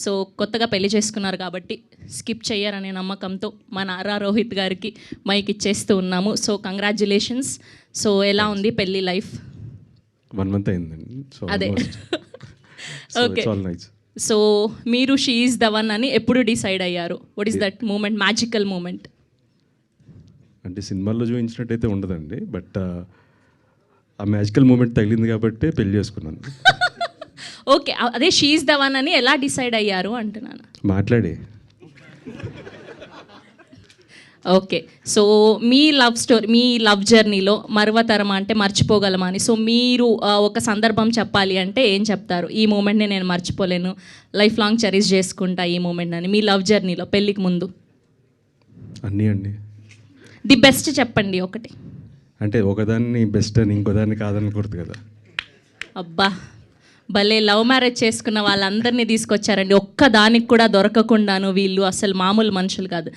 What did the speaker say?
So కొత్తగా పెళ్లి చేసుకున్నారు కాబట్టి స్కిప్ చేయరనే నమ్మకంతో మా నారా రోహిత్ గారికి మైక్ ఇచ్చేస్తూ ఉన్నాము. So congratulations. సో ఎలా ఉంది పెళ్లి లైఫ్? 1 month అయిందండి. సో అదే. ఓకే. సో మీరు షీ ఈజ్ ద వన్ అని ఎప్పుడు డిసైడ్ అయ్యారు? What is that moment, magical moment? అంటే సినిమాల్లో చూపించినట్టయితే ఉండదండి, బట్ ఆ మ్యాజికల్ మూమెంట్ తగిలింది కాబట్టి పెళ్లి చేసుకున్నాను. ఓకే, అదే షీ ఈజ్ ద వన్ అని ఎలా డిసైడ్ అయ్యారు అంటున్నాను. మాట్లాడి. ఓకే, సో మీ లవ్ స్టోరీ, మీ లవ్ జర్నీలో మరవతరమా అంటే మర్చిపోగలమా అని, సో మీరు ఒక సందర్భం చెప్పాలి అంటే ఏం చెప్తారు? ఈ మూమెంట్ని నేను మర్చిపోలేను, లైఫ్ లాంగ్ చెరిష్ చేసుకుంటా ఈ మూమెంట్ అని, మీ లవ్ జర్నీలో పెళ్ళికి ముందు. అన్నీ అండి. ది బెస్ట్ చెప్పండి ఒకటి. అంటే ఒకదాన్ని బెస్ట్ అని ఇంకోదాన్ని కాదనకూడదు కదా. అబ్బా, భలే లవ్ మ్యారేజ్ చేసుకున్న వాళ్ళందరినీ తీసుకొచ్చారండి. ఒక్క దానికి కూడా దొరకకుండాను వీళ్ళు అసలు మామూలు మనుషులు కాదు.